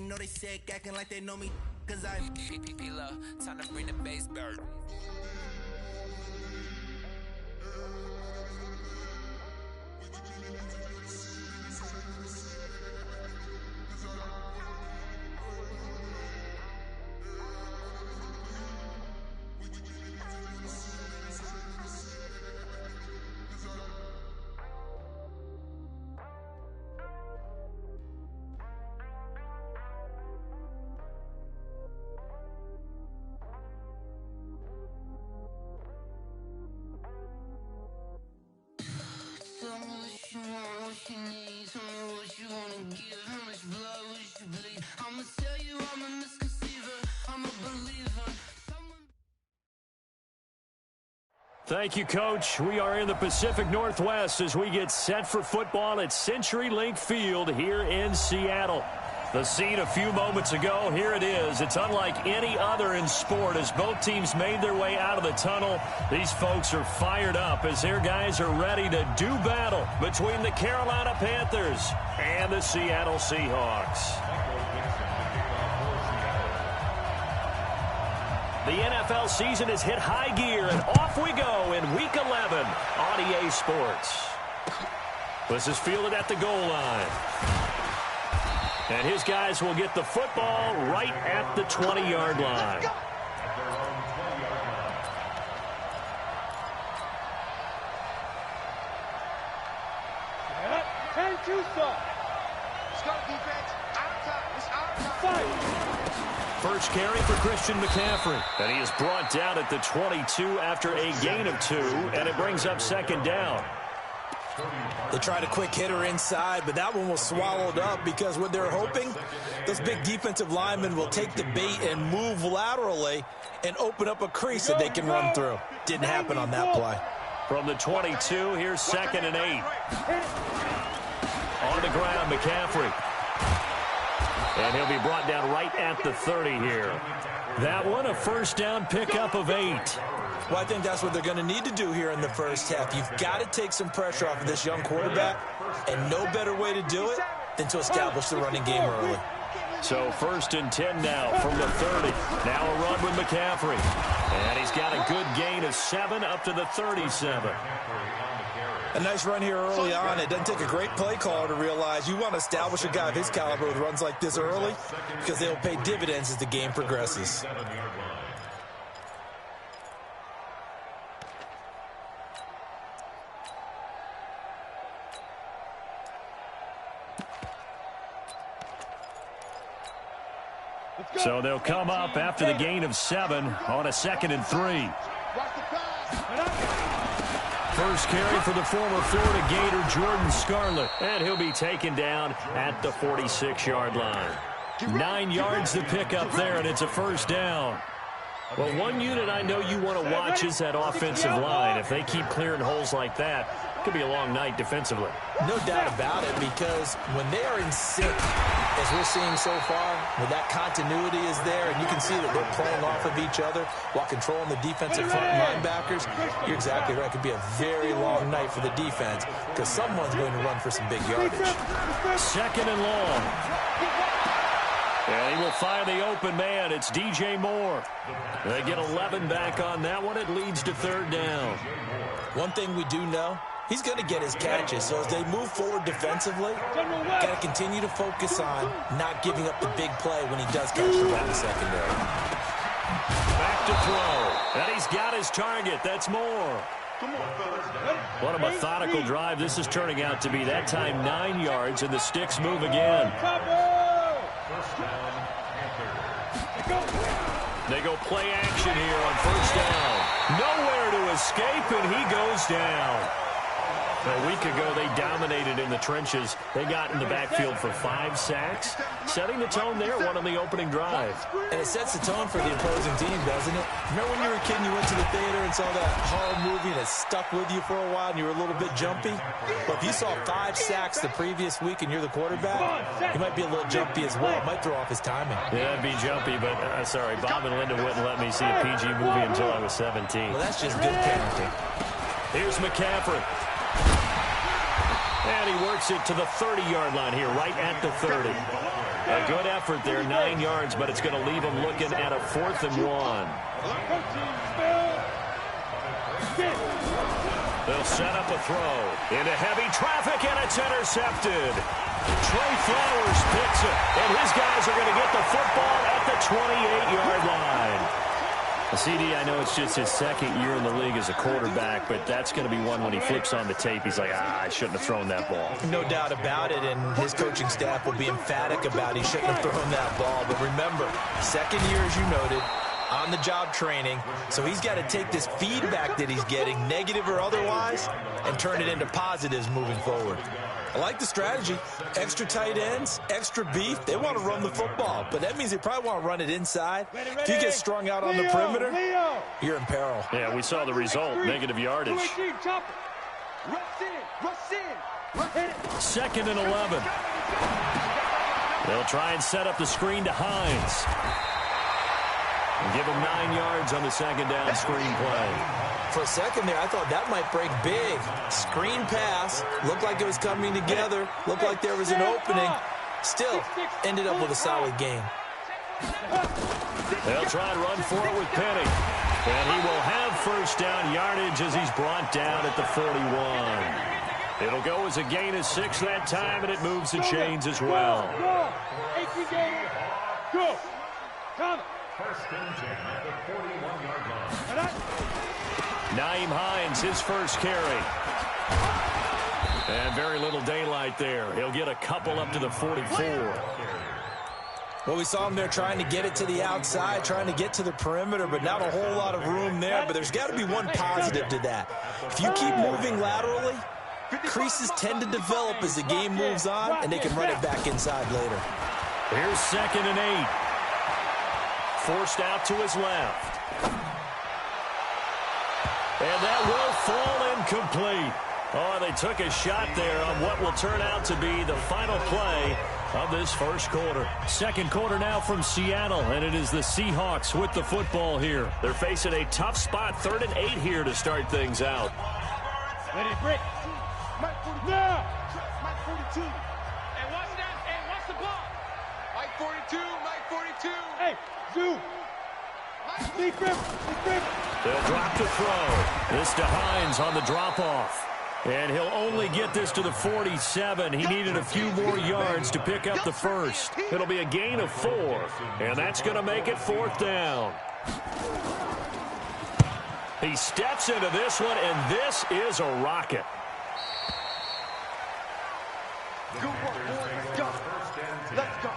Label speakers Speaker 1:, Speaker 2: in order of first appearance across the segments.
Speaker 1: know they sick, acting like they know me, cause I P-P-P-Low, time to bring the bass back.
Speaker 2: Thank you, Coach. We are in the Pacific Northwest as we get set for football at CenturyLink Field here in Seattle. The scene a few moments ago, here it is. It's unlike any other in sport as both teams made their way out of the tunnel. These folks are fired up as their guys are ready to do battle between the Carolina Panthers and the Seattle Seahawks. The NFL season has hit high gear, and off we go in Week 11 on EA Sports. This is fielded at the goal line. And his guys will get the football right at the 20-yard line. First carry for Christian McCaffrey. And he is brought down at the 22 after a gain of 2, and it brings up second down.
Speaker 3: They tried a quick hitter inside, but that one was swallowed up because what they're hoping, those big defensive linemen will take the bait and move laterally and open up a crease that they can run through. Didn't happen on that play.
Speaker 2: From the 22, here's 2nd and 8. On the ground, McCaffrey. And he'll be brought down right at the 30 here. That one, a first down pickup of 8.
Speaker 3: Well, I think that's what they're going to need to do here in the first half. You've got to take some pressure off of this young quarterback, and no better way to do it than to establish the running game early.
Speaker 2: So 1st and 10 now from the 30. Now a run with McCaffrey. And he's got a good gain of 7 up to the 37.
Speaker 3: A nice run here early on. It doesn't take a great play caller to realize you want to establish a guy of his caliber with runs like this early because they'll pay dividends as the game progresses.
Speaker 2: So they'll come up after the gain of 7 on a 2nd and 3. First carry for the former Florida Gator, Jordan Scarlett. And he'll be taken down at the 46-yard line. 9 yards to pick up there, and it's a first down. Well, one unit I know you want to watch is that offensive line. If they keep clearing holes like that, it could be a long night defensively.
Speaker 3: No doubt about it, because when they are in sync, as we're seeing so far, when that continuity is there, and you can see that they're playing off of each other while controlling the defensive front linebackers, you're exactly right. It could be a very long night for the defense because someone's going to run for some big yardage.
Speaker 2: 2nd and long. And he will fire the open man. It's DJ Moore. They get 11 back on that one. It leads to 3rd down.
Speaker 3: One thing we do know, he's going to get his catches. So as they move forward defensively, got to continue to focus on not giving up the big play when he does catch the ball in the secondary.
Speaker 2: Back to throw. And he's got his target. That's Moore. What a methodical drive this is turning out to be. That time 9 yards, and the sticks move again. They go play action here on 1st down. Nowhere to escape, and he goes down. A week ago, they dominated in the trenches. They got in the backfield for 5 sacks, setting the tone there, one on the opening drive.
Speaker 3: And it sets the tone for the opposing team, doesn't it? Remember when you were a kid and you went to the theater and saw that horror movie and it stuck with you for a while and you were a little bit jumpy? Well, if you saw 5 sacks the previous week and you're the quarterback, you might be a little jumpy as well. It might throw off his timing.
Speaker 2: Yeah, it'd be jumpy, but sorry, Bob and Linda wouldn't let me see a PG movie until I was 17.
Speaker 3: Well, that's just good parenting.
Speaker 2: Here's McCaffrey. And he works it to the 30-yard line here, right at the 30. A good effort there, 9 yards, but it's going to leave them looking at a 4th and 1. They'll set up a throw into heavy traffic, and it's intercepted. Trey Flowers picks it, and his guys are going to get the football at the 28-yard line. CD, I know it's just his 2nd year in the league as a quarterback, but that's going to be one when he flips on the tape. He's like, I shouldn't have thrown that ball.
Speaker 3: No doubt about it, and his coaching staff will be emphatic about he shouldn't have thrown that ball. But remember, 2nd year, as you noted, on-the-job training, so he's got to take this feedback that he's getting, negative or otherwise, and turn it into positives moving forward. I like the strategy. Extra tight ends, extra beef. They want to run the football, but that means they probably want to run it inside. If you get strung out on the perimeter, you're in peril.
Speaker 2: Yeah, we saw the result, negative yardage. 2nd and 11. They'll try and set up the screen to Hines. And give him 9 yards on the 2nd down screen play.
Speaker 3: For a second there, I thought that might break big. Screen pass. Looked like it was coming together. Looked like there was an opening. Still, ended up with a solid game.
Speaker 2: They'll try and run for it with Penny. And he will have 1st down yardage as he's brought down at the 41. It'll go as a gain of 6 that time, and it moves the chains as well.
Speaker 4: Go. Come.
Speaker 2: Nyheim Hines, his first carry. And very little daylight there. He'll get a couple up to the 44.
Speaker 3: Well, we saw him there trying to get it to the outside, trying to get to the perimeter, but not a whole lot of room there. But there's got to be one positive to that. If you keep moving laterally, creases tend to develop as the game moves on, and they can run it back inside later.
Speaker 2: Here's 2nd and 8. Forced out to his left. And that will fall incomplete. Oh, they took a shot there on what will turn out to be the final play of this first quarter. 2nd quarter now from Seattle, and it is the Seahawks with the football here. They're facing a tough spot, 3rd and 8 here to start things out.
Speaker 4: Ready, break. Mike 42. Now. Mike 42.
Speaker 5: Hey, watch that. Hey, watch the ball. Mike 42. Mike 42.
Speaker 4: Hey, Zoo. Deep rip.
Speaker 2: They'll drop to throw. This to Hines on the drop-off. And he'll only get this to the 47. He needed a few more yards to pick up the 1st. It'll be a gain of 4. And that's going to make it 4th down. He steps into this one, and this is a rocket.
Speaker 4: Good work, boys. Let's go. Let's go.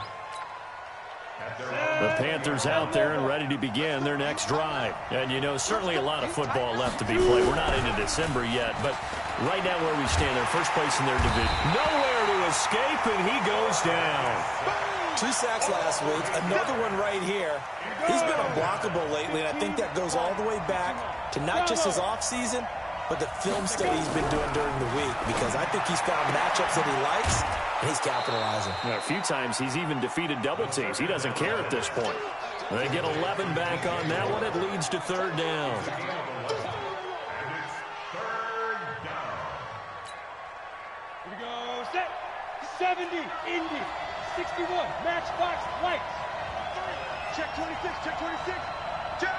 Speaker 2: The Panthers out there and ready to begin their next drive. And, you know, certainly a lot of football left to be played. We're not into December yet, but right now where we stand, they're first place in their division. Nowhere to escape, and he goes down.
Speaker 3: 2 sacks last week, another one right here. He's been unblockable lately, and I think that goes all the way back to not just his offseason, but the film study he's been doing during the week, because I think he's found matchups that he likes, and he's capitalizing.
Speaker 2: A few times he's even defeated double teams. He doesn't care at this point. They get 11 back on that one. It leads to 3rd down.
Speaker 4: Here we go. Set. 70. Indy. 61. Matchbox lights. Check 26. Check 26. Check.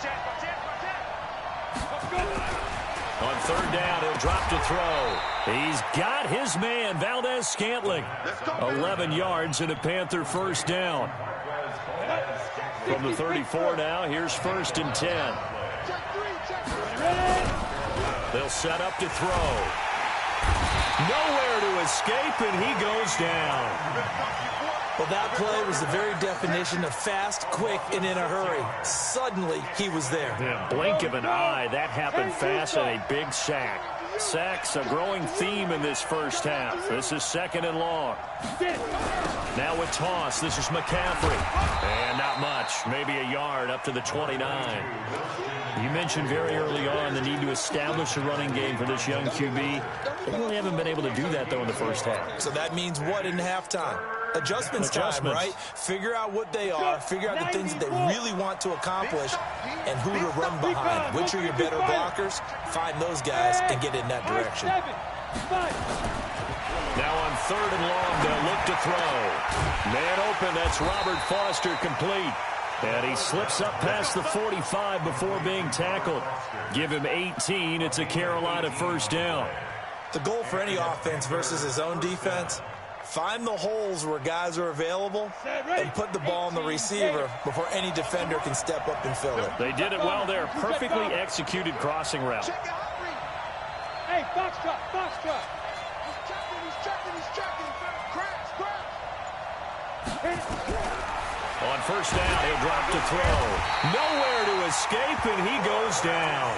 Speaker 4: Check. Let's go.
Speaker 2: On 3rd down, he'll drop to throw. He's got his man, Valdez-Scantling. 11 yards and a Panther 1st down. From the 34 now, here's 1st and 10. They'll set up to throw. Nowhere to escape, and he goes down.
Speaker 3: Well, that play was the very definition of fast, quick, and in a hurry. Suddenly, he was there.
Speaker 2: Yeah, blink of an eye, that happened fast, and a big sack. Sacks, a growing theme in this first half. This is 2nd and long. Now with toss, this is McCaffrey. And not much, maybe a yard up to the 29. You mentioned very early on the need to establish a running game for this young QB. They really haven't been able to do that, though, in the first half.
Speaker 3: So that means what in halftime? Adjustments time, right? Figure out what they are, figure out the things that they really want to accomplish, and who to run behind. Which are your better blockers? Find those guys and get in that direction.
Speaker 2: Now on 3rd and long. They'll look to throw. Man open. That's Robert Foster, complete. And he slips up past the 45 before being tackled. Give him 18. It's a Carolina 1st down.
Speaker 3: The goal for any offense versus his own defense, find the holes where guys are available and put the ball on the receiver before any defender can step up and fill it.
Speaker 2: They did it well there. Perfectly executed crossing route.
Speaker 4: Hey, box cut. He's checking. Crash.
Speaker 2: On 1st down, he'll drop to throw. Nowhere to escape, and he goes down.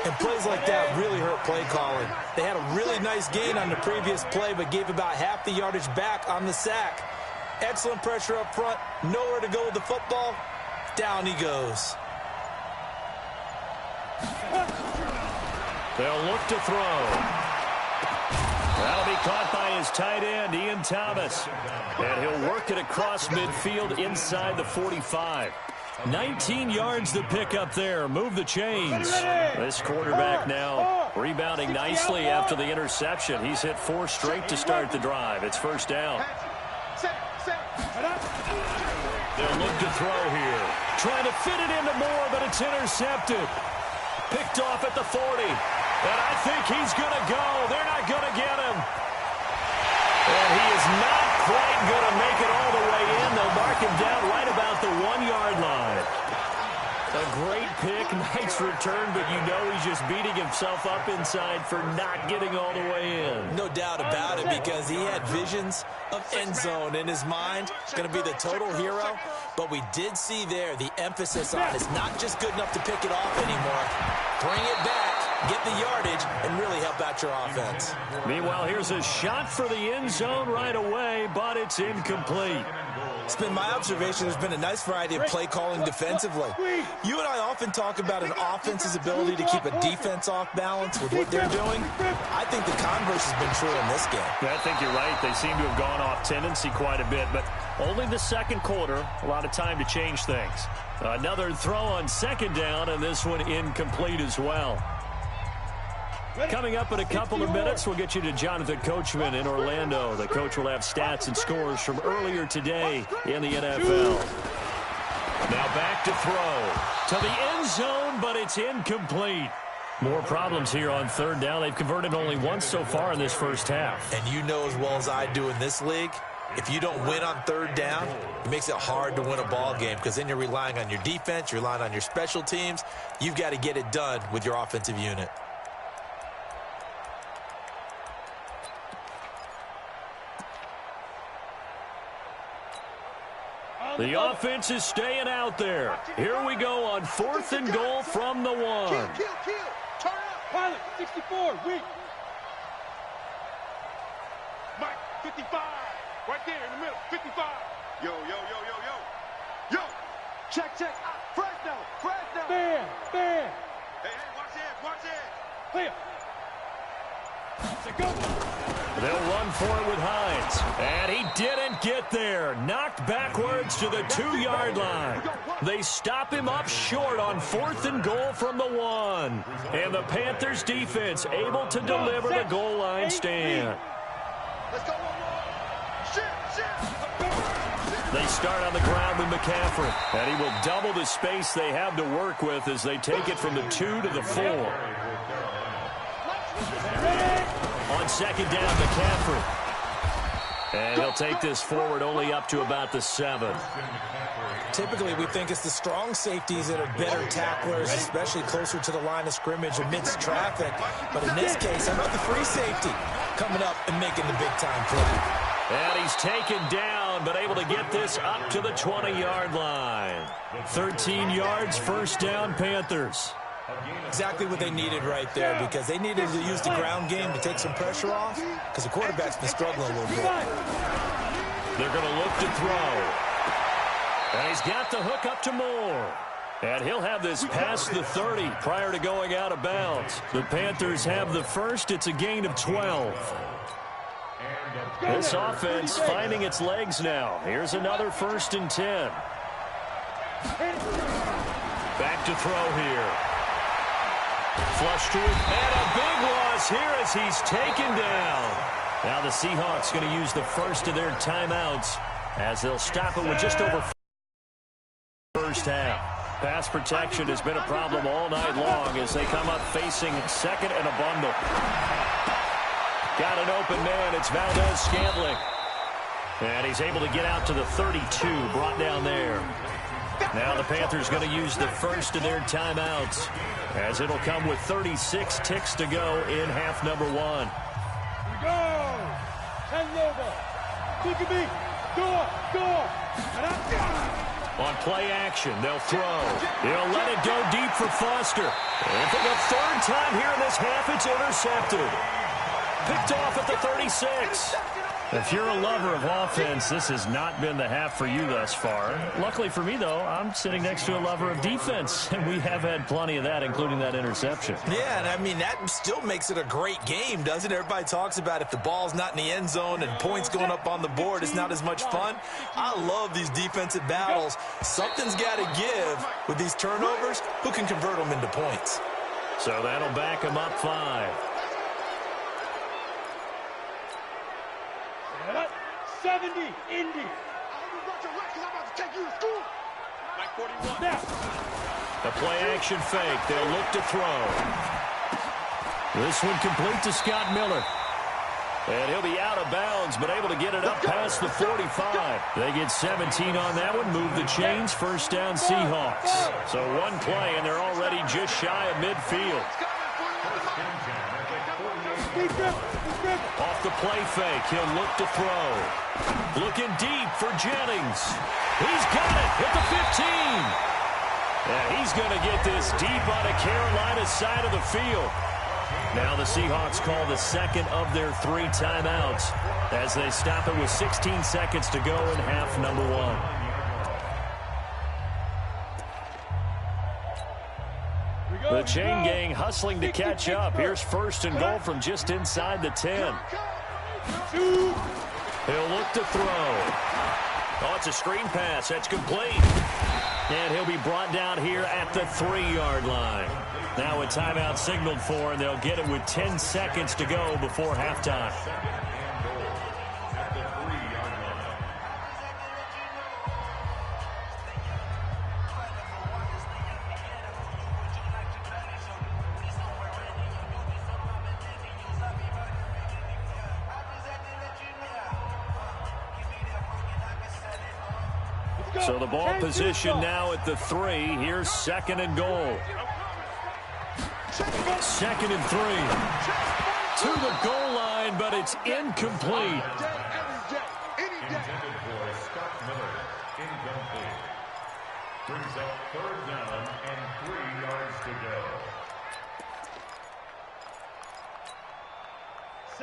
Speaker 3: And plays like that really hurt play calling. They had a really nice gain on the previous play, but gave about half the yardage back on the sack. Excellent pressure up front. Nowhere to go with the football. Down he goes.
Speaker 2: They'll look to throw. That'll be caught by his tight end, Ian Thomas. And he'll work it across midfield inside the 45. 19 yards to pick up there. Move the chains. This quarterback now rebounding nicely after the interception. He's hit 4 straight to start the drive. It's 1st down. They'll look to throw here. Trying to fit it into Moore, but it's intercepted. Picked off at the 40. And I think he's going to go. They're not going to get him. And he is not quite going to make it all the way in. They'll mark him down right about the 1-yard line. A great pick, nice return, but you know he's just beating himself up inside for not getting all the way in.
Speaker 3: No doubt about it, because he had visions of end zone in his mind. Going to be the total hero. But we did see there the emphasis on it's not just good enough to pick it off anymore. Bring it back, get the yardage, and really help out your offense.
Speaker 2: Meanwhile, here's a shot for the end zone right away, but it's incomplete.
Speaker 3: It's been my observation there's been a nice variety of play calling defensively. You and I often talk about an offense's ability to keep a defense off balance with what they're doing. I think the converse has been true in this game.
Speaker 2: I think you're right. They seem to have gone off tendency quite a bit, but only the 2nd quarter. A lot of time to change things. Another throw on 2nd down, and this one incomplete as well. Coming up in a couple of minutes, we'll get you to Jonathan Coachman in Orlando. The coach will have stats and scores from earlier today in the NFL. Now back to throw. To the end zone, but it's incomplete. More problems here on 3rd down. They've converted only once so far in this 1st half.
Speaker 3: And you know as well as I do in this league, if you don't win on 3rd down, it makes it hard to win a ball game, because then you're relying on your defense, you're relying on your special teams. You've got to get it done with your offensive unit.
Speaker 2: The offense is staying out there. Here we go on 4th and goal from the 1.
Speaker 4: Kill. Turn up. Pilot, 64, weak.
Speaker 5: Mike, 55. Right there in the middle, 55. Yo.
Speaker 4: Check. Fresno. Bam.
Speaker 5: Hey, watch it.
Speaker 4: Clear. Go.
Speaker 2: They'll run for it with Hines. And he didn't get there. Knocked backwards to the 2-yard line. They stop him up short on 4th and goal from the 1. And the Panthers defense able to deliver the goal line stand.
Speaker 5: Let's go.
Speaker 2: They start on the ground with McCaffrey. And he will double the space they have to work with as they take it from the 2 to the 4. On 2nd down, McCaffrey. And he'll take this forward only up to about the 7.
Speaker 3: Typically, we think it's the strong safeties that are better tacklers, especially closer to the line of scrimmage amidst traffic. But in this case, how about the free safety coming up and making the big-time play?
Speaker 2: And he's taken down, but able to get this up to the 20-yard line. 13 yards, 1st down, Panthers.
Speaker 3: Exactly what they needed right there, because they needed to use the ground game to take some pressure off, because the quarterback's been struggling a little bit.
Speaker 2: They're going to look to throw. And he's got the hook up to Moore. And he'll have this past the 30 prior to going out of bounds. The Panthers have the first. It's a gain of 12. This offense finding its legs now. Here's another 1st and 10. Back to throw here. Flush to it, and a big loss here as he's taken down. Now the Seahawks going to use the first of their timeouts as they'll stop it with just over first half. Pass protection has been a problem all night long as they come up facing second and a bundle. Got an open man. It's Valdez-Scantling. And he's able to get out to the 32, brought down there. Now the Panthers going to use the first of their timeouts as it'll come with 36 ticks to go in half number one.
Speaker 4: Go! Hand over. Big. Door.
Speaker 2: On play action, they'll throw. They'll let it go deep for Foster. And for the third time here in this half, it's intercepted. Picked off at the 36. If you're a lover of offense, this has not been the half for you thus far. Luckily for me, though, I'm sitting next to a lover of defense, and we have had plenty of that, including that interception.
Speaker 3: Yeah, and I mean, that still makes it a great game, doesn't it? Everybody talks about if the ball's not in the end zone and points going up on the board, it's not as much fun. I love these defensive battles. Something's got to give with these turnovers. Who can convert them into points?
Speaker 2: So that'll back them up 5.
Speaker 4: 70, Indy.
Speaker 2: The play action fake. They'll look to throw. This one complete to Scott Miller. And he'll be out of bounds, but able to get it up past the 45. They get 17 on that one. Move the chains. First down Seahawks. So one play, and they're already just shy of midfield. Off the play fake, he'll look to throw. Looking deep for Jennings. He's got it at the 15. And he's going to get this deep on the Carolina side of the field. Now the Seahawks call the second of their 3 timeouts as they stop it with 16 seconds to go in half number one. The chain gang hustling to catch up. Here's first and goal from just inside the 10. He'll look to throw. Oh, it's a screen pass. That's complete. And he'll be brought down here at the 3-yard line. Now a timeout signaled for, and they'll get it with 10 seconds to go before halftime. So the ball position now at the 3. Here's second and goal. Second and 3. To the goal line, but it's incomplete.
Speaker 6: Brings up third down and 3 yards to go.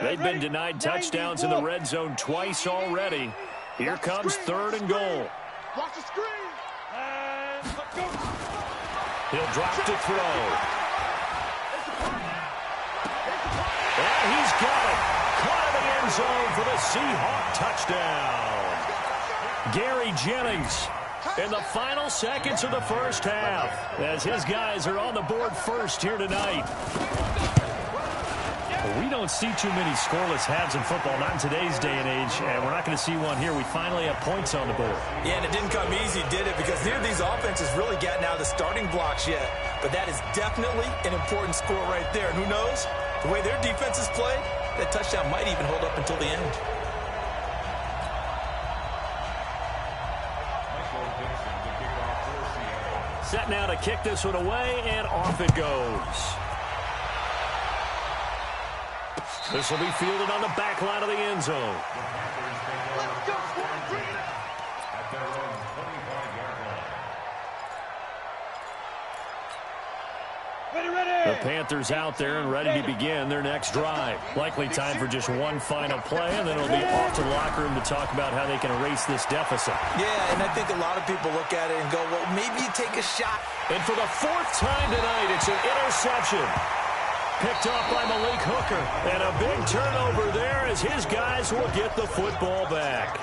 Speaker 2: They've been denied touchdowns in the red zone twice already. Here comes third and goal.
Speaker 5: Watch the screen.
Speaker 2: He'll drop to throw. And he's got it. Caught in the end zone for the Seahawk touchdown. Gary Jennings in the final seconds of the first half as his guys are on the board first here tonight. We don't see too many scoreless halves in football, not in today's day and age, and we're not going to see one here. We finally have points on the board.
Speaker 3: Yeah, and it didn't come easy, did it? Because neither of these offenses really gotten out of the starting blocks yet. But that is definitely an important score right there. And who knows? The way their defenses play, that touchdown might even hold up until the end.
Speaker 2: Set now to kick this one away, and off it goes. This will be fielded on the back line of the end zone. The Panthers out there and ready to begin their next drive. Likely time for just one final play, and then it'll be off to the locker room to talk about how they can erase this deficit.
Speaker 3: Yeah, and I think a lot of people look at it and go, well, maybe you take a shot.
Speaker 2: And for the 4th time tonight, it's an interception. Picked off by Malik Hooker. And a big turnover there as his guys will get the football back.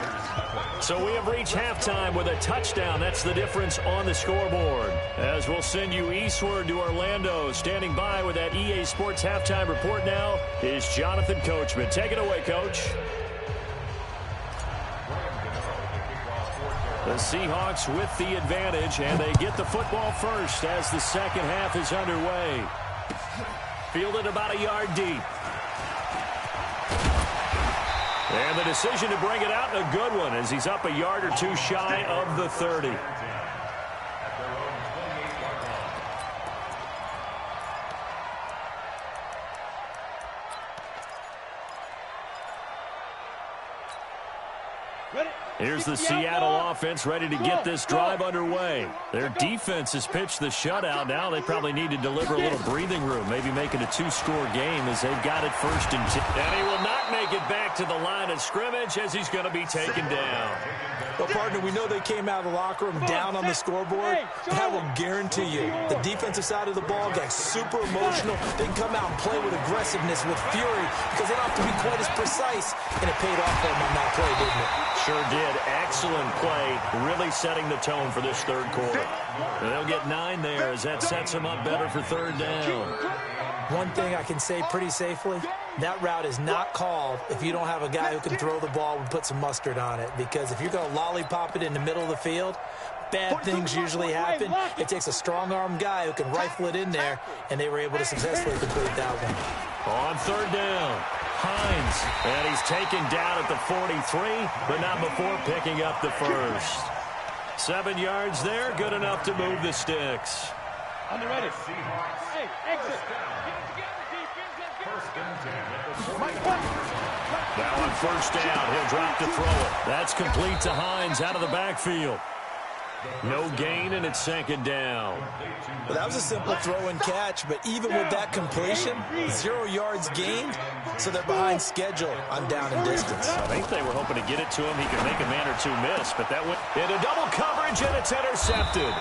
Speaker 2: So we have reached halftime with a touchdown. That's the difference on the scoreboard. As we'll send you eastward to Orlando. Standing by with that EA Sports halftime report now is Jonathan Coachman. Take it away, Coach. The Seahawks with the advantage, and they get the football first as the second half is underway. Fielded about a yard deep. And the decision to bring it out, a good one, as he's up a yard or two shy of the 30. Here's the Seattle offense ready to get this drive underway. Their defense has pitched the shutout. Now they probably need to deliver a little breathing room, maybe make it a two-score game as they've got it 1st and 10. And he will not make it back to the line of scrimmage as he's going to be taken down.
Speaker 3: Well, partner, we know they came out of the locker room down on the scoreboard, but I will guarantee you the defensive side of the ball got super emotional. They come out and play with aggressiveness, with fury, because they don't have to be quite as precise, and it paid off for them on that play, didn't it?
Speaker 2: Sure did. Excellent play, really setting the tone for this third quarter. And they'll get 9 there as that sets them up better for 3rd down.
Speaker 3: One thing I can say pretty safely, that route is not called if you don't have a guy who can throw the ball and put some mustard on it. Because if you're going to lollipop it in the middle of the field, bad things usually happen. It takes a strong-arm guy who can rifle it in there, and they were able to successfully complete that one.
Speaker 2: On 3rd down, Hines. And he's taken down at the 43, but not before picking up the first. 7 yards there, good enough to move the sticks.
Speaker 4: On the ready. Hey, exit.
Speaker 2: Now on 1st down, he'll drop to throw it. That's complete to Hines out of the backfield. No gain, and it's 2nd down.
Speaker 3: Well, that was a simple throw and catch, but even with that completion, 0 yards gained, so they're behind schedule on down and distance.
Speaker 2: I think they were hoping to get it to him. He could make a man or two miss, but that went into double coverage, and it's intercepted.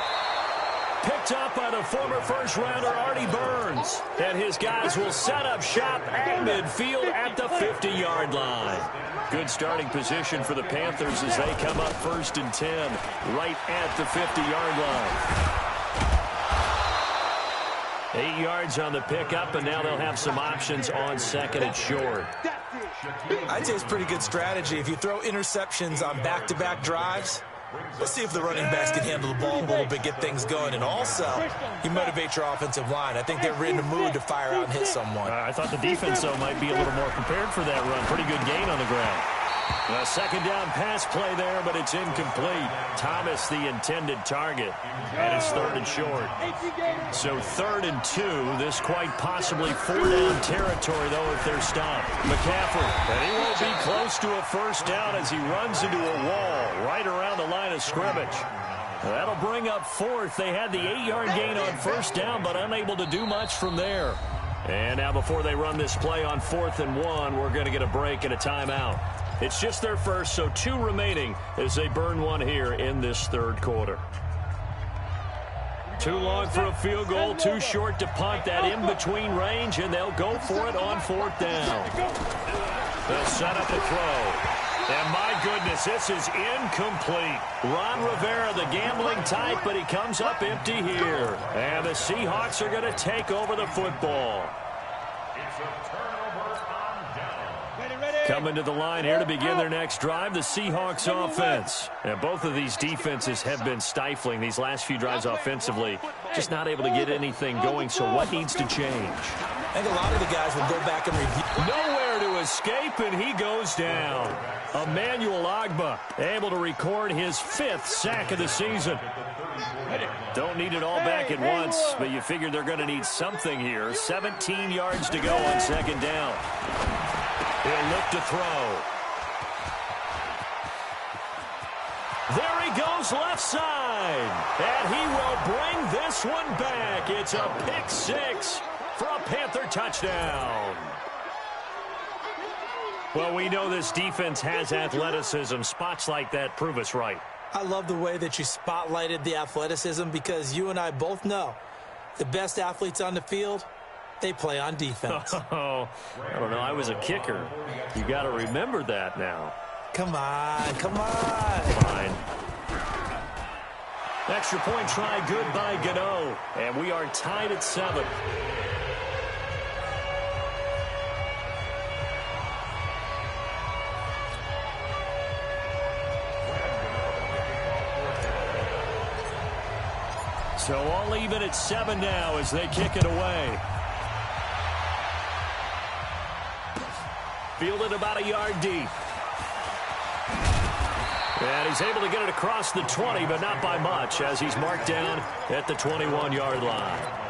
Speaker 2: Picked up by the former first-rounder Artie Burns. And his guys will set up shop at midfield at the 50-yard line. Good starting position for the Panthers as they come up 1st and 10 right at the 50-yard line. 8 yards on the pickup, and now they'll have some options on 2nd and short.
Speaker 3: I'd say it's pretty good strategy. If you throw interceptions on back-to-back drives, let's see if the running backs can handle the ball a little bit, get things going. And also, you motivate your offensive line. I think they're in the mood to fire out and hit someone.
Speaker 2: I thought the defense, though, might be a little more prepared for that run. Pretty good gain on the ground. A 2nd down pass play there, but it's incomplete. Thomas, the intended target, and it's 3rd and short. So 3rd and 2. This quite possibly 4-down territory, though, if they're stopped. McCaffrey, and he won't be close to a 1st down as he runs into a wall right around the line of scrimmage. That'll bring up 4th. They had the 8-yard gain on 1st down, but unable to do much from there. And now before they run this play on 4th and 1, we're going to get a break and a timeout. It's just their first, so 2 remaining as they burn one here in this 3rd quarter. Too long for a field goal, too short to punt. That in-between range, and they'll go for it on 4th down. They'll set up a throw. And my goodness, this is incomplete. Ron Rivera, the gambling type, but he comes up empty here. And the Seahawks are going to take over the football.
Speaker 6: It's a turnover on down.
Speaker 2: Coming to the line here to begin their next drive, the Seahawks offense. And both of these defenses have been stifling these last few drives offensively. Just not able to get anything going, so what needs to change?
Speaker 3: I think a lot of the guys will go back and review.
Speaker 2: Nowhere to escape, and he goes down. Emmanuel Ogbah able to record his 5th sack of the season. Don't need it all back at once, but you figure they're going to need something here. 17 yards to go on 2nd down. He'll look to throw. There he goes left side. And he will bring this one back. It's a pick 6 for a Panther touchdown. Well, we know this defense has athleticism. Spots like that prove us right.
Speaker 3: I love the way that you spotlighted the athleticism because you and I both know the best athletes on the field, they play on defense.
Speaker 2: Oh, I don't know. I was a kicker. You got to remember that now.
Speaker 3: Come on, come on.
Speaker 2: Extra point try good by Gano. And we are tied at 7. So all even at 7 now as they kick it away. Fielded about a yard deep. And he's able to get it across the 20, but not by much, as he's marked down at the 21-yard line.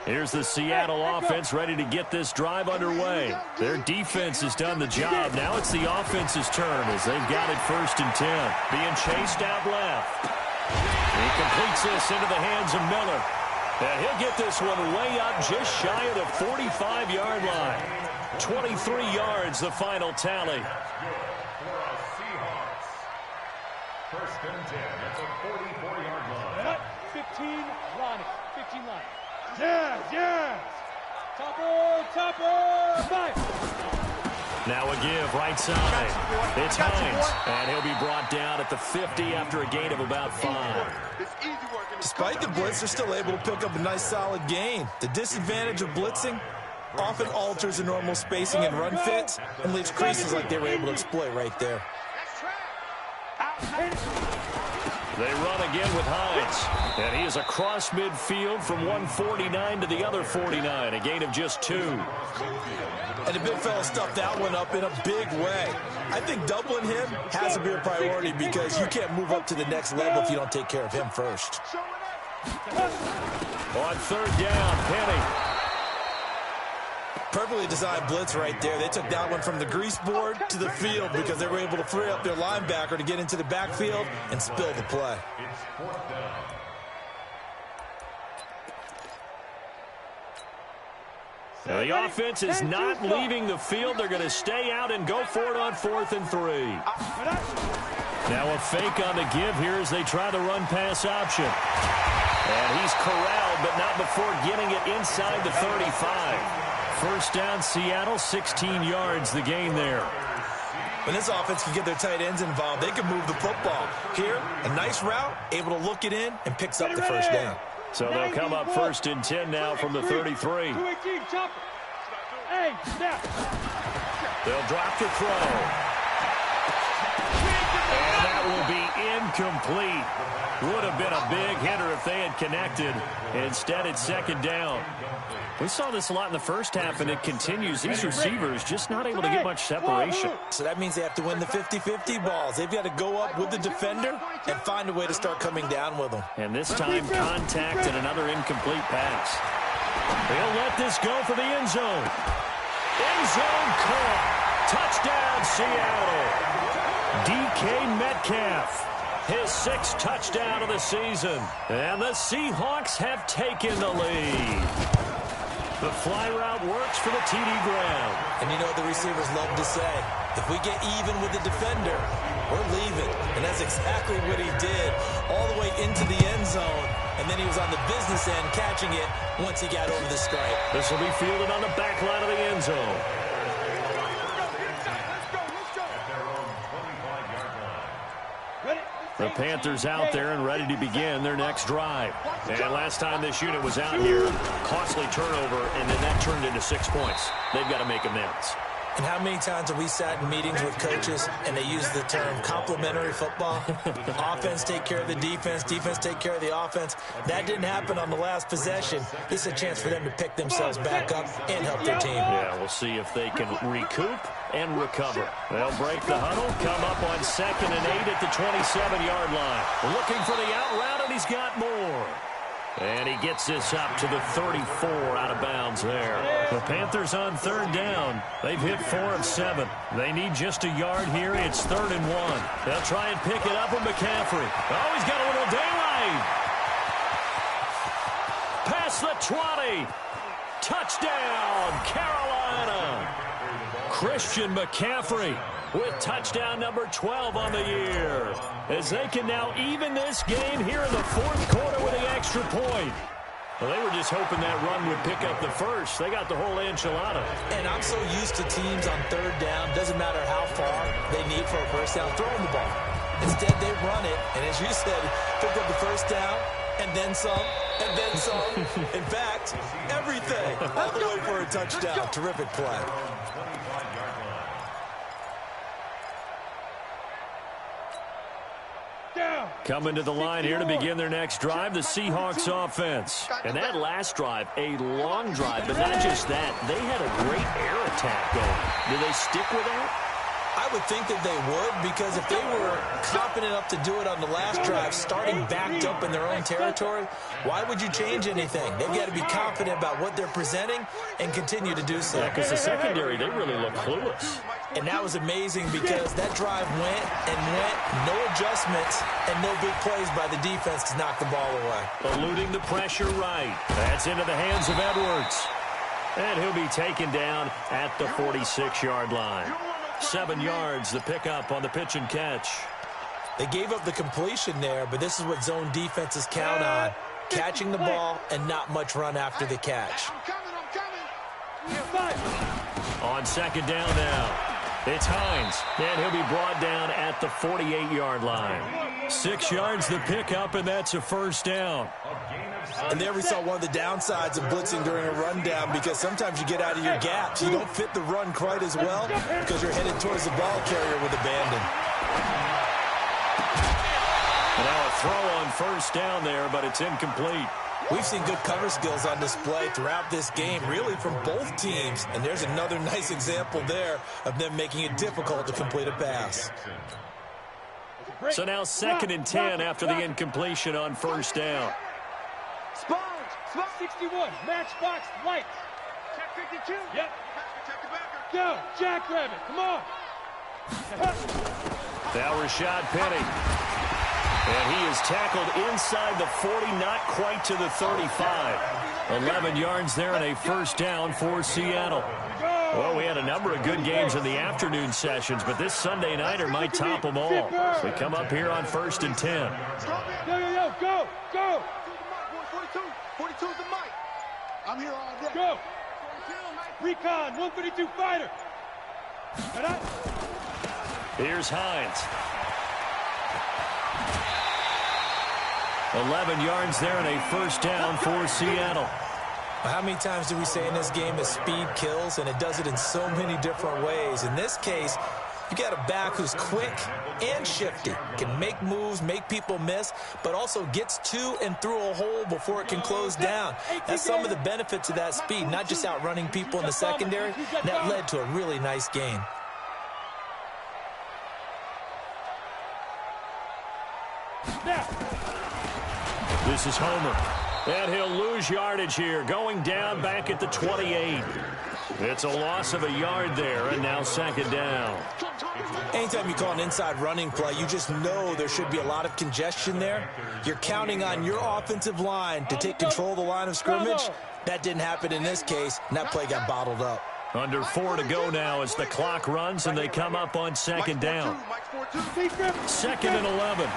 Speaker 2: Here's the Seattle offense ready to get this drive underway. Their defense has done the job. Now it's the offense's turn as they've got it 1st and 10. Being chased out left. He completes this into the hands of Miller. And he'll get this one way up just shy of the 45-yard line. 23 yards, the final tally.
Speaker 6: For a Seahawks. 1st and 10 at the 44-yard line.
Speaker 4: 15 line. 15 line. Yes. Topper. 5.
Speaker 2: Now a give right side. It's Hines. And he'll be brought down at the 50 after a gain of about 5.
Speaker 3: Despite the blitz, they're still able to pick up a nice solid gain. The disadvantage of blitzing often alters the normal spacing and run fits and leaves creases like they were able to exploit right there.
Speaker 2: They run again with Hines. And he is across midfield from 149 to the other 49. A gain of just 2.
Speaker 3: And the big fella stuffed that one up in a big way. I think doubling him has to be a priority because you can't move up to the next level if you don't take care of him first.
Speaker 2: On 3rd down, Penny.
Speaker 3: Perfectly designed blitz right there. They took that one from the grease board to the field because they were able to free up their linebacker to get into the backfield and spill the play.
Speaker 6: It's 4th down.
Speaker 2: Now the offense is not leaving the field. They're going to stay out and go for it on 4th and 3. Now a fake on the give here as they try the run-pass option. And he's corralled, but not before getting it inside the 35. 1st down, Seattle, 16 yards, the gain there.
Speaker 3: When this offense can get their tight ends involved, they can move the football. Here, a nice route, able to look it in, and picks up the 1st down.
Speaker 2: So they'll come up 1st and 10 now from the 33. They'll drop the throw. And that will be incomplete. Would have been a big hitter if they had connected. Instead, it's 2nd down. We saw this a lot in the first half, and it continues. These receivers just not able to get much separation.
Speaker 3: So that means they have to win the 50-50 balls. They've got to go up with the defender and find a way to start coming down with them.
Speaker 2: And this time, contact and another incomplete pass. They'll let this go for the end zone. End zone caught. Touchdown, Seattle. DK Metcalf. His 6th touchdown of the season. And the Seahawks have taken the lead. The fly route works for the TD ground.
Speaker 3: And you know what the receivers love to say? If we get even with the defender, we're leaving. And that's exactly what he did, all the way into the end zone. And then he was on the business end catching it once he got over the stripe.
Speaker 2: This will be fielded on the back line of the end zone. The Panthers out there and ready to begin their next drive. And last time this unit was out here, costly turnover, and then that turned into 6 points. They've got to make amends.
Speaker 3: And how many times have we sat in meetings with coaches and they use the term complementary football? Offense take care of the defense, defense take care of the offense. That didn't happen on the last possession. This is a chance for them to pick themselves back up and help their team.
Speaker 2: Yeah, we'll see if they can recoup and recover. They'll break the huddle, come up on 2nd and 8 at the 27-yard line. Looking for the out route, and he's got more. And he gets this up to the 34 out of bounds there. The Panthers on 3rd down. They've hit 4 of 7. They need just a yard here. It's 3rd and 1. They'll try and pick it up with McCaffrey. Oh, he's got a little daylight. Past the 20. Touchdown, Carolina. Christian McCaffrey with touchdown number 12 on the year, as they can now even this game here in the 4th quarter with the extra point. Well, they were just hoping that run would pick up the first. They got the whole enchilada.
Speaker 3: And I'm so used to teams on third down, doesn't matter how far they need for a first down, throwing the ball. Instead, they run it, and as you said, pick up the first down, and then some, and then some. In fact, everything, all the way for a touchdown. Terrific play.
Speaker 2: Coming to the line here to begin their next drive, the Seahawks offense. And that last drive, a long drive, but not just that. They had a great air attack going. Do they stick with that?
Speaker 3: I would think that they would, because if they were confident enough to do it on the last drive, starting backed up in their own territory, why would you change anything? They've got to be confident about what they're presenting and continue to do so.
Speaker 2: Because the secondary, they really look clueless.
Speaker 3: And that was amazing because that drive went and went, no adjustments, and no big plays by the defense to knock the ball away.
Speaker 2: Eluding the pressure right. That's into the hands of Edwards. And he'll be taken down at the 46-yard line. 7 yards, the pickup on the pitch and catch.
Speaker 3: They gave up the completion there, but this is what zone defenses count on. Catching the ball and not much run after the catch.
Speaker 2: On second down now, it's Hines, and he'll be brought down at the 48-yard line. 6 yards, the pickup, and that's a first down.
Speaker 3: And there we saw one of the downsides of blitzing during a rundown, because sometimes you get out of your gaps. You don't fit the run quite as well because you're headed towards the ball carrier with abandon.
Speaker 2: Now a throw on first down there, but it's incomplete.
Speaker 3: We've seen good cover skills on display throughout this game, really from both teams. And there's another nice example there of them making it difficult to complete a pass.
Speaker 2: So now 2nd and 10 after the incompletion on first down.
Speaker 4: Sponge, 61, matchbox, lights.
Speaker 5: Check 52.
Speaker 4: Yep.
Speaker 5: Check the backer.
Speaker 4: Go, jackrabbit, come on.
Speaker 2: Now Rashad Penny. And he is tackled inside the 40, not quite to the 35. 11 yards there and a first down for Seattle. Well, we had a number of good games in the afternoon sessions, but this Sunday nighter might top them all. We come up here on 1st and 10.
Speaker 4: Go, go.
Speaker 5: 42 is the mic. I'm here all day.
Speaker 4: Go. Recon, 132 fighter.
Speaker 2: Here's Hines. 11 yards there and a first down for Seattle.
Speaker 3: How many times do we say in this game that speed kills, and it does it in so many different ways? In this case, you got a back who's quick and shifty, can make moves, make people miss, but also gets to and through a hole before it can close down. That's some of the benefits of that speed, not just outrunning people in the secondary. That led to a really nice gain.
Speaker 2: This is Homer. And he'll lose yardage here, going down back at the 28. It's a loss of a yard there, and now 2nd down.
Speaker 3: Anytime you call an inside running play, you just know there should be a lot of congestion there. You're counting on your offensive line to take control of the line of scrimmage. That didn't happen in this case, and that play got bottled up.
Speaker 2: Under 4 to go now as the clock runs, and they come up on 2nd down. 2nd and 11.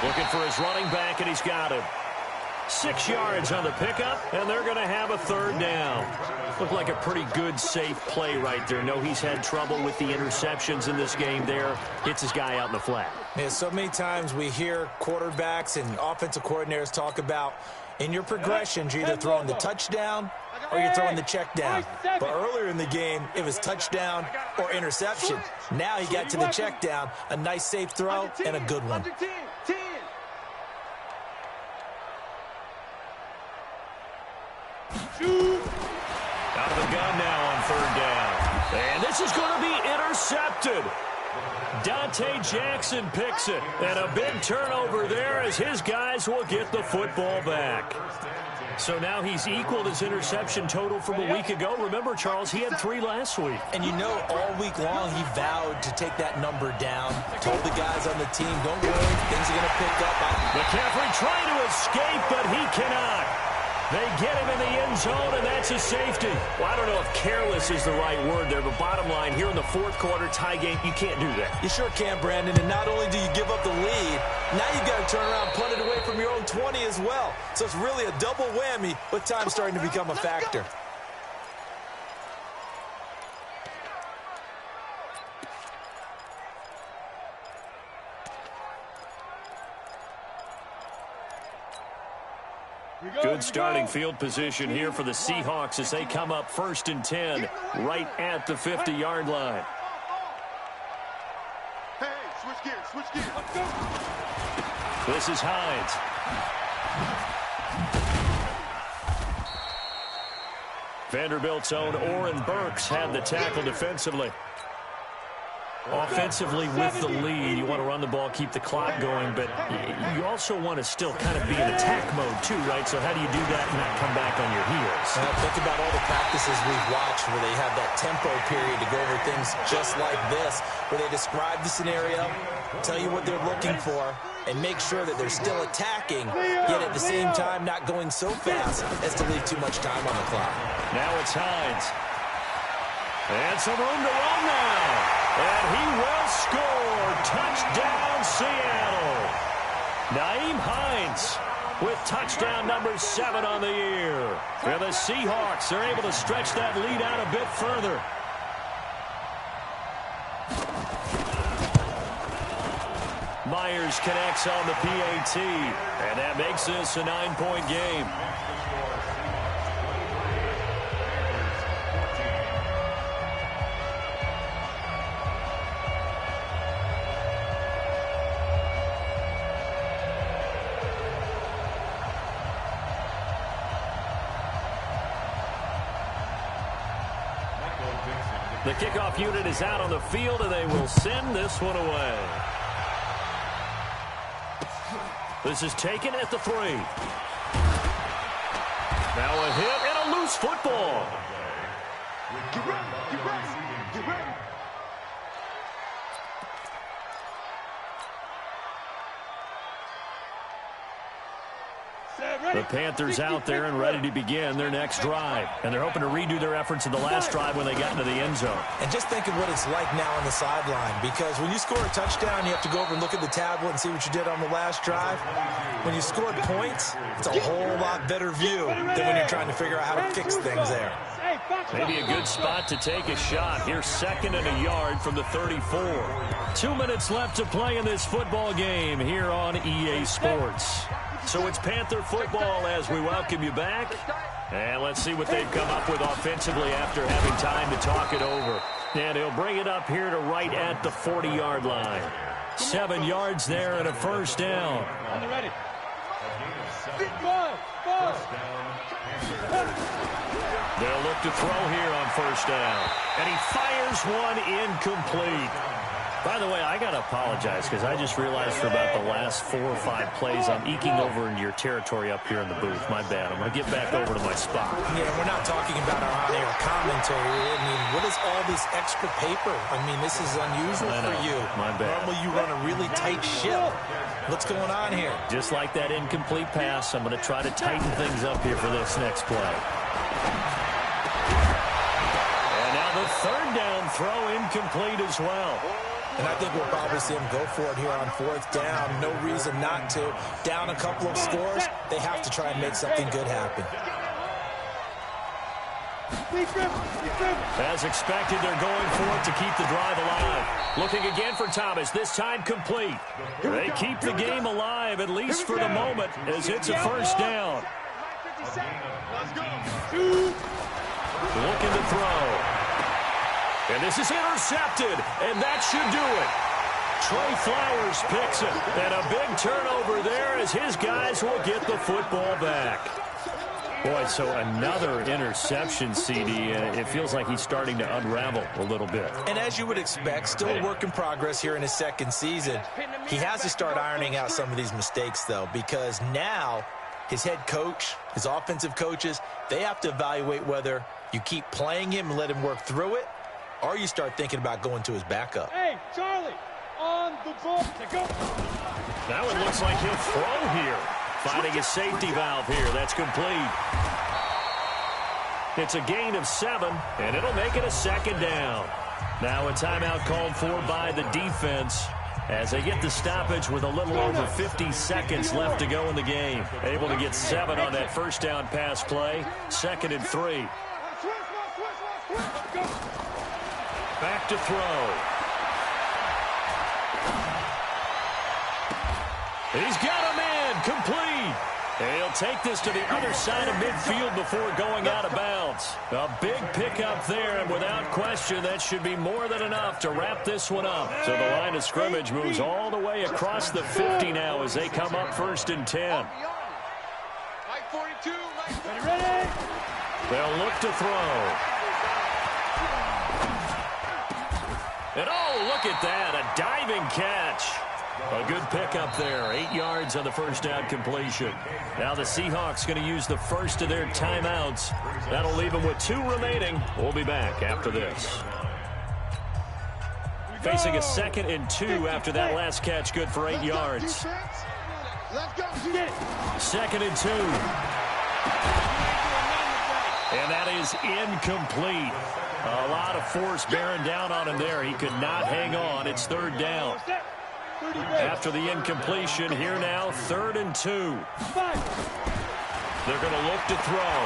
Speaker 2: Looking for his running back, and he's got him. 6 yards on the pickup, and they're going to have a 3rd down. Looked like a pretty good, safe play right there. No, he's had trouble with the interceptions in this game there. Hits his guy out in the flat.
Speaker 3: Yeah, so many times we hear quarterbacks and offensive coordinators talk about in your progressions, you're either throwing the touchdown or you're throwing the check down. But earlier in the game, it was touchdown or interception. Now he got to the check down, a nice safe throw, and a good one.
Speaker 2: Out of the gun now on 3rd down. And this is going to be intercepted. Dante Jackson picks it. And a big turnover there as his guys will get the football back. So now he's equaled his interception total from a week ago. Remember, Charles, he had 3 last week.
Speaker 3: And you know, all week long he vowed to take that number down. Told the guys on the team, don't worry, things are going to pick up.
Speaker 2: McCaffrey trying to escape, but he cannot. They get him in the end zone, and that's a safety. Well, I don't know if careless is the right word there, but bottom line, here in the fourth quarter, tie game, you can't do that.
Speaker 3: You sure can, Brandon, and not only do you give up the lead, now you've got to turn around, punt it away from your own 20 as well. So it's really a double whammy with time starting to become a factor.
Speaker 2: Good starting field position here for the Seahawks as they come up 1st and 10 right at the 50-yard line.
Speaker 4: Hey, switch gears. Let's go.
Speaker 2: This is Hines. Vanderbilt's own Oren Burks had the tackle defensively. Offensively with the lead, you want to run the ball, keep the clock going, but you also want to still kind of be in attack mode too, right? So how do you do that and not come back on your heels?
Speaker 3: Think about all the practices we've watched where they have that tempo period to go over things just like this, where they describe the scenario, tell you what they're looking for, and make sure that they're still attacking, yet at the same time not going so fast as to leave too much time on the clock.
Speaker 2: Now it's Hines. And some room to run now. And he will score. Touchdown, Seattle. Nyheim Hines with touchdown number 7 on the year. For the Seahawks, they're able to stretch that lead out a bit further. Myers connects on the PAT, and that makes this a 9-point game. The kickoff unit is out on the field, and they will send this one away. This is taken at the 3. Now a hit and a loose football.
Speaker 4: Get ready.
Speaker 2: The Panthers out there and ready to begin their next drive. And they're hoping to redo their efforts in the last drive when they got into the end zone.
Speaker 3: And just think of what it's like now on the sideline, because when you score a touchdown, you have to go over and look at the tablet and see what you did on the last drive. When you scored points, it's a whole lot better view than when you're trying to figure out how to fix things there.
Speaker 2: Maybe a good spot to take a shot. Here's 2nd and a yard from the 34. 2 minutes left to play in this football game here on EA Sports. So it's Panther football as we welcome you back. And let's see what they've come up with offensively after having time to talk it over. And he'll bring it up here to right at the 40-yard line. 7 yards there and a first down.
Speaker 4: On the ready.
Speaker 2: They'll look to throw here on first down. And he fires one incomplete. By the way, I got to apologize because I just realized for about the last 4 or 5 plays I'm eking over into your territory up here in the booth. My bad. I'm going to get back over to my spot.
Speaker 3: Yeah, we're not talking about our on-air commentary. I mean, what is all this extra paper? I mean, this is unusual for you.
Speaker 2: My bad.
Speaker 3: Normally you run a really tight ship. What's going on here?
Speaker 2: Just like that incomplete pass, I'm going to try to tighten things up here for this next play. And now the 3rd down throw incomplete as well.
Speaker 3: And I think we'll probably see him go for it here on 4th down. No reason not to. Down a couple of scores, they have to try and make something good happen.
Speaker 2: As expected, they're going for it to keep the drive alive. Looking again for Thomas, this time complete. They keep the game alive, at least for the moment, as it's a first down. Looking to throw. And this is intercepted, and that should do it. Trey Flowers picks it, and a big turnover there as his guys will get the football back. Boy, so another interception, CD, and it feels like he's starting to unravel a little bit.
Speaker 3: And as you would expect, still a work in progress here in his 2nd season. He has to start ironing out some of these mistakes, though, because now his head coach, his offensive coaches, they have to evaluate whether you keep playing him and let him work through it, or you start thinking about going to his backup.
Speaker 4: Hey, Charlie, on the ball to go.
Speaker 2: Now it looks like he'll throw here. Finding a safety valve here. That's complete. It's a gain of 7, and it'll make it a second down. Now a timeout called for by the defense as they get the stoppage with a little over 50 seconds left to go in the game. Able to get 7 on that first down pass play. 2nd and 3. Back to throw. He's got him in. Complete. He'll take this to the other side of midfield before going out of bounds. A big pickup there, and without question, that should be more than enough to wrap this one up. So the line of scrimmage moves all the way across the 50 now as they come up 1st and 10. They'll look to throw. And oh, look at that, a diving catch. A good pickup there, 8 yards on the first down completion. Now the Seahawks going to use the first of their timeouts. That'll leave them with 2 remaining. We'll be back after this. Facing a 2nd and 2 after that last catch, good for 8 yards. 2nd and 2. And that is incomplete. A lot of force bearing down on him there. He could not hang on. It's 3rd down. After the incompletion, here now, 3rd and 2. They're going to look to throw.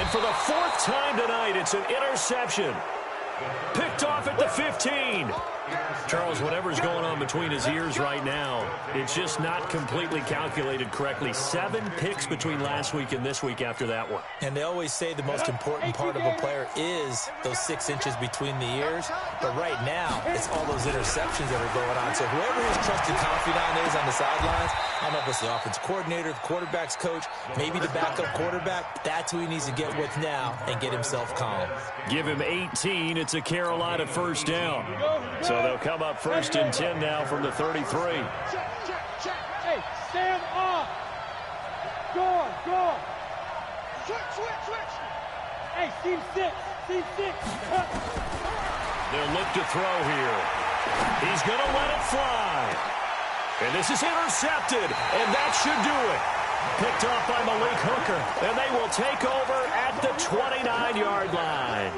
Speaker 2: And for the 4th time tonight, it's an interception. Picked off at the 15. Charles, whatever's going on between his ears right now, it's just not completely calculated correctly. 7 picks between last week and this week after that one.
Speaker 3: And they always say the most important part of a player is those 6 inches between the ears. But right now, it's all those interceptions that are going on. So whoever his trusted confidant is on the sidelines, I don't know if it's the offense coordinator, the quarterback's coach, maybe the backup quarterback, that's who he needs to get with now and get himself calm.
Speaker 2: Give him 18. It's a Carolina first down. So they'll come up 1st and 10 now from the 33.
Speaker 4: Check. Hey, stand off. Go. Switch. Hey, team 6.
Speaker 2: They'll look to throw here. He's going to let it fly. And this is intercepted, and that should do it. Picked off by Malik Hooker, and they will take over at the 29-yard line.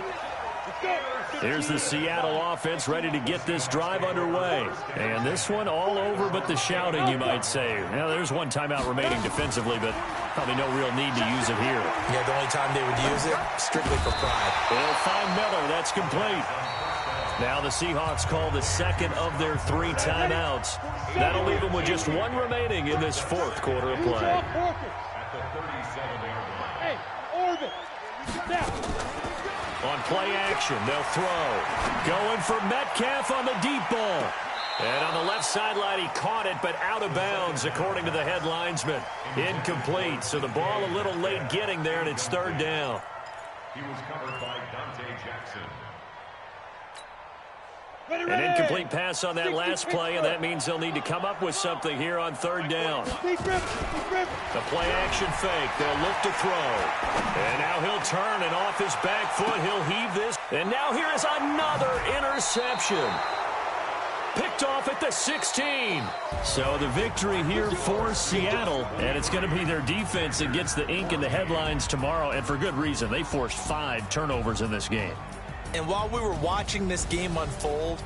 Speaker 2: Here's the Seattle offense ready to get this drive underway. And this one all over but the shouting, you might say. Now, there's 1 timeout remaining defensively, but probably no real need to use it here.
Speaker 3: Yeah, the only time they would use it, strictly for pride.
Speaker 2: They'll find Miller. That's complete. Now the Seahawks call the 2nd of their 3 timeouts. That'll leave them with just 1 remaining in this 4th quarter of play.
Speaker 4: Hey, Orbit.
Speaker 2: On play action, they'll throw. Going for Metcalf on the deep ball. And on the left sideline, he caught it, but out of bounds, according to the head linesman. Incomplete, so the ball a little late getting there, and it's 3rd down.
Speaker 6: He was covered by Dante Jackson.
Speaker 2: An incomplete pass on that last play, and that means they'll need to come up with something here on 3rd down. The play action fake. They'll look to throw. And now he'll turn, and off his back foot, he'll heave this. And now here is another interception. Picked off at the 16. So the victory here for Seattle, and it's going to be their defense that gets the ink in the headlines tomorrow, and for good reason. They forced 5 turnovers in this game.
Speaker 3: And while we were watching this game unfold,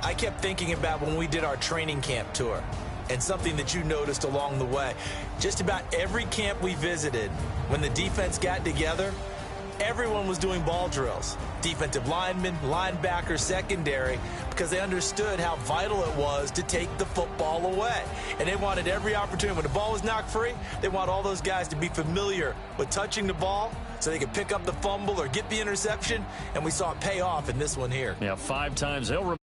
Speaker 3: I kept thinking about when we did our training camp tour and something that you noticed along the way. Just about every camp we visited, when the defense got together, everyone was doing ball drills. Defensive linemen, linebackers, secondary, because they understood how vital it was to take the football away. And they wanted every opportunity. When the ball was knocked free, they want all those guys to be familiar with touching the ball so they could pick up the fumble or get the interception. And we saw it pay off in this one here.
Speaker 2: Yeah, 5 times. They'll